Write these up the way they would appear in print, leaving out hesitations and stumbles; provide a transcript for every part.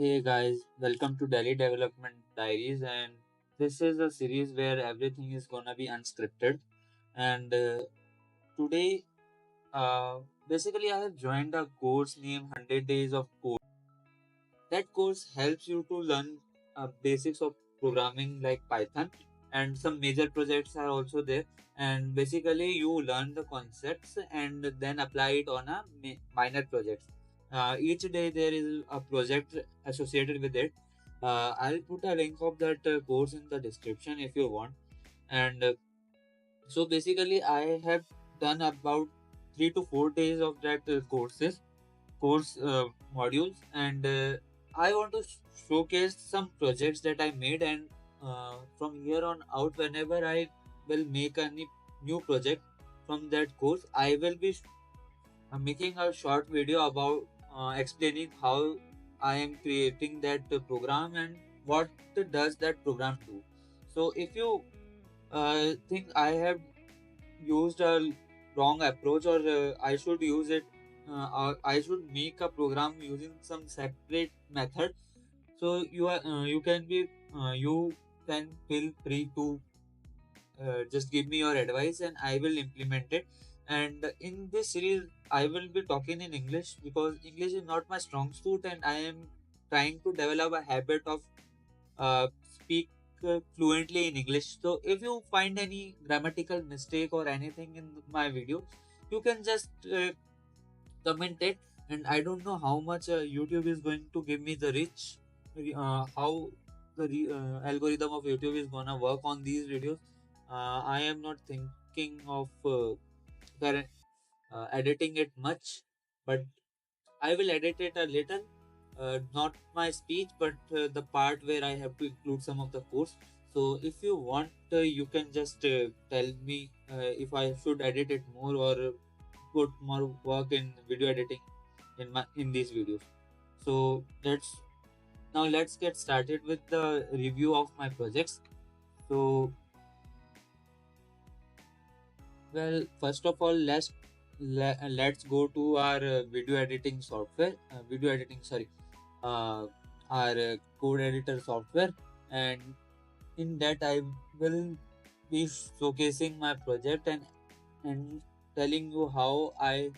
Hey guys, welcome to Delhi Development Diaries, and this is a series where everything is gonna be unscripted. And today, uh, basically, I have joined a course named 100 Days of Code. That course helps you to learn basics of programming like Python, and some major projects are also there. And basically, you learn the concepts and then apply it on a minor projects. Each day there is a project associated with it. I'll put a link of that course in the description if you want. And so basically, I have done about 3 to 4 days of that course modules, and I want to showcase some projects that I made. And from here on out, whenever I will make any new project from that course, I will be making a short video about explaining how I am creating that program and what does that program do. So if you think I have used a wrong approach, or I should use it, or I should make a program using some separate method, so you can feel free to just give me your advice and I will implement it. And in this series, I will be talking in English because English is not my strong suit, and I am trying to develop a habit of speak fluently in English. So if you find any grammatical mistake or anything in my video, you can just comment it. And I don't know how much YouTube is going to give me the reach, how the algorithm of YouTube is gonna work on these videos. I am not thinking of current, editing it much, but I will edit it a little, not my speech, but the part where I have to include some of the course. So if you want, you can just tell me if I should edit it more, or put more work in video editing in these videos. So let's get started with the review of my projects. So well, first of all, let's go to our video editing software. Video editing, sorry, uh, our code editor software, and in that I will be showcasing my project and telling you how I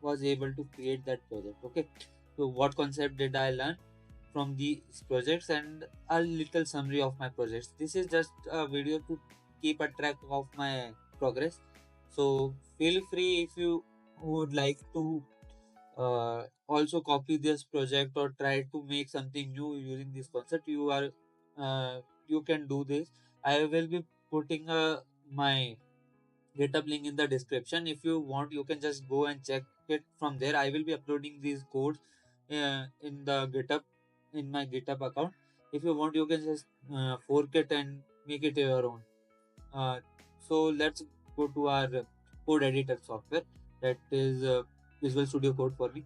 was able to create that project. Okay, so what concept did I learn from these projects, and a little summary of my projects. This is just a video to keep a track of my progress. So feel free if you would like to also copy this project or try to make something new using this concept. You can do this. I will be putting my GitHub link in the description. If you want, you can just go and check it from there. I will be uploading these codes in the GitHub, in my GitHub account. If you want, you can just fork it and make it your own. Uh, so let's go to our code editor software, that is Visual Studio Code for me.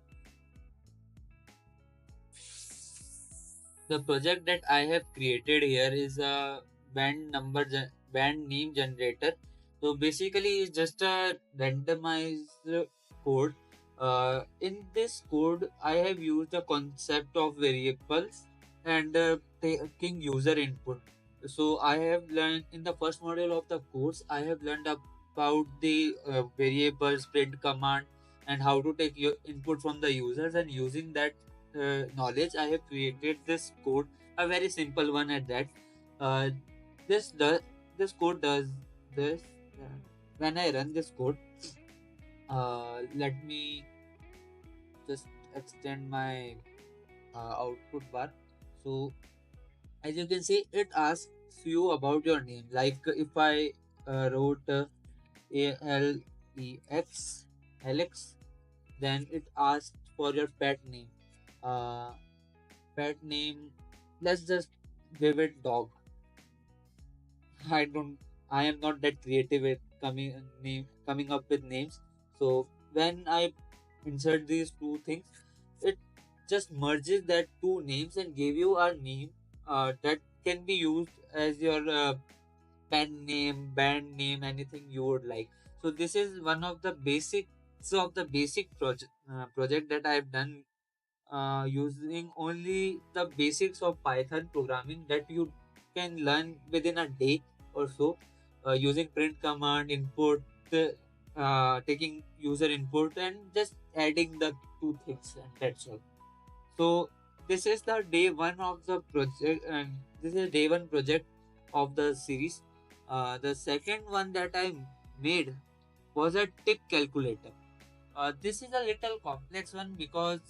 The project that I have created here is a band name generator. So basically, it's just a randomized code. In this code, I have used the concept of variables and taking user input. So I have learned in the first module of the course. I have learned about the variables, print command, and how to take your input from the users. And using that knowledge, I have created this code, a very simple one at that. Uh, this does this code does this. Uh, when I run this code, let me just extend my output bar. So as you can see, it asks you about your name. Like if I wrote Alex, Alex, then it asks for your pet name. Uh, Pet name. Let's just give it dog. I don't. I am not that creative with coming up with names. So when I insert these two things, it just merges that two names and give you a name that can be used as your pen name, band name, anything you would like. So this is one of the basics of the basic project that I've done using only the basics of Python programming that you can learn within a day or so, using print command, input, taking user input, and just adding the two things, and that's all. So this is the day one of the project, and this is day one project of the series. The second one that I made was a tip calculator. This is a little complex one because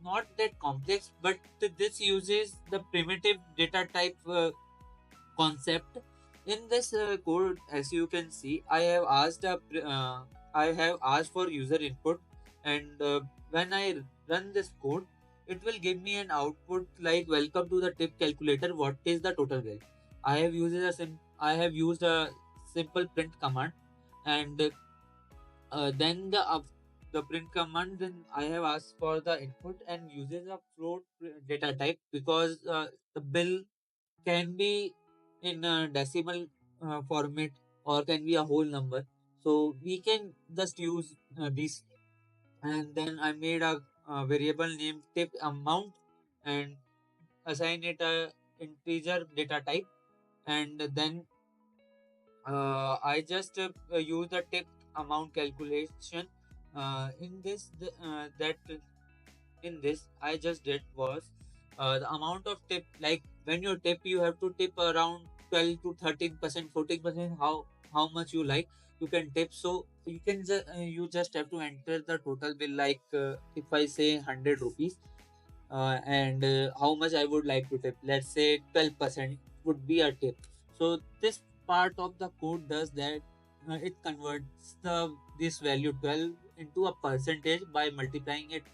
not that complex, but this uses the primitive data type concept. In this code, as you can see, I have asked for user input, and when I run this code, it will give me an output like "Welcome to the tip calculator. What is the total bill?" I have used a simple print command, and then the print command. Then I have asked for the input and uses a float data type because the bill can be in a decimal format or can be a whole number. So we can just use these. And then I made a variable named tip amount and assign it a integer data type. And then I just use the tip amount calculation. In this, that in this I just did was the amount of tip. Like when you tip, you have to tip around 12 to 13%, 14%. How much you like, you can tip. So you just have to enter the total bill. Like if I say 100 rupees, and how much I would like to tip. Let's say 12% would be a tip. So this part of the code does that. It converts this value 12 into a percentage by multiplying it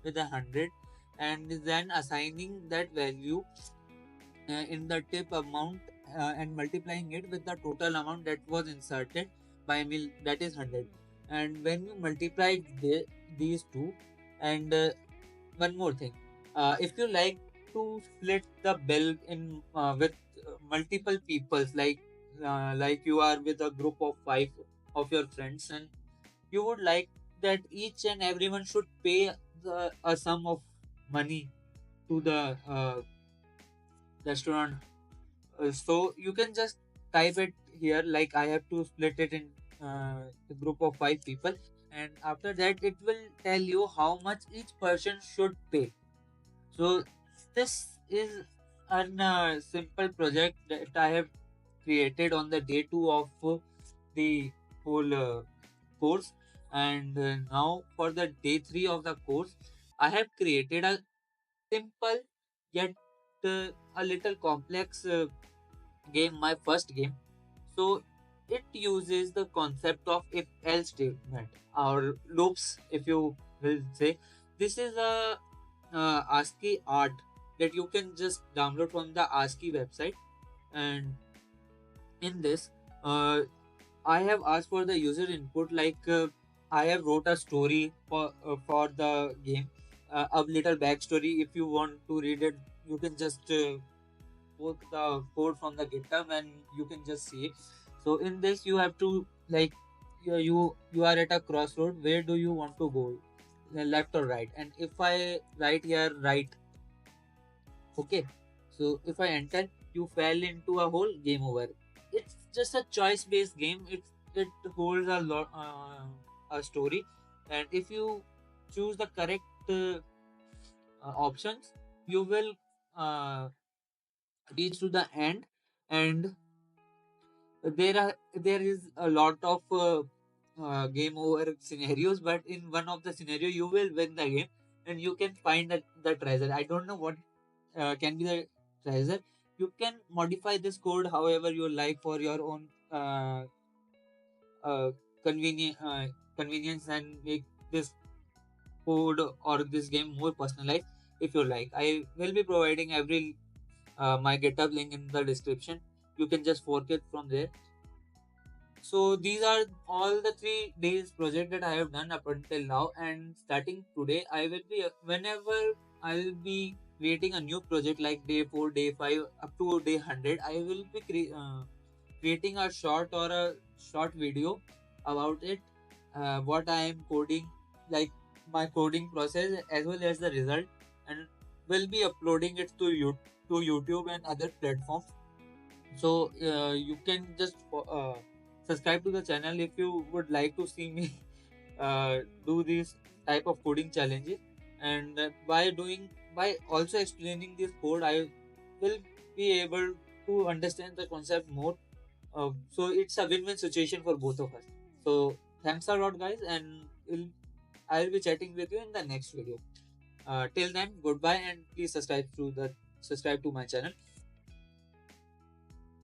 with 100, and then assigning that value in the tip amount, and multiplying it with the total amount that was inserted by me, that is 100. And when you multiply these two, and one more thing, if you like to split the bill in with multiple peoples, like you are with a group of 5 of your friends, and you would like that each and everyone should pay a sum of money to the restaurant. So you can just type it here, like I have to split it in a group of 5 people, and after that it will tell you how much each person should pay. So this is a simple project that I have created on the day two of the whole course. And now for the day three of the course, I have created a simple yet a little complex game, my first game. So it uses the concept of if else statement or loops, if you will say. This is a ASCII art that you can just download from the ASCII website. And in this, I have asked for the user input. Like I have wrote a story for the game, a little backstory. If you want to read it, you can just post the code from the GitHub and you can just see it. So in this, you have to like you are at a crossroad. Where do you want to go, left or right? And if I write here right, okay. So if I enter, you fell into a hole. Game over. It's just a choice-based game. It holds a lot a story, and if you choose the correct options, you will uh, reach to the end. And there is a lot of game over scenarios, but in one of the scenario you will win the game and you can find the treasure. I don't know what can be the treasure. You can modify this code however you like for your own uh, convenience, and make this code or this game more personalized if you like. I will be providing every my GitHub link in the description. You can just fork it from there. So these are all the 3 days project that I have done up until now, and starting today, I will be whenever I will be creating a new project like day 4, day 5, up to day 100. I will be creating a short or a short video about it, what I am coding, like my coding process as well as the result, and will be uploading it to YouTube and other platforms. So you can just subscribe to the channel if you would like to see me do these type of coding challenges. And by also explaining this code, I will be able to understand the concept more. So it's a win-win situation for both of us. So thanks a lot, guys, and I'll be chatting with you in the next video. Till then, goodbye, and please subscribe to my channel.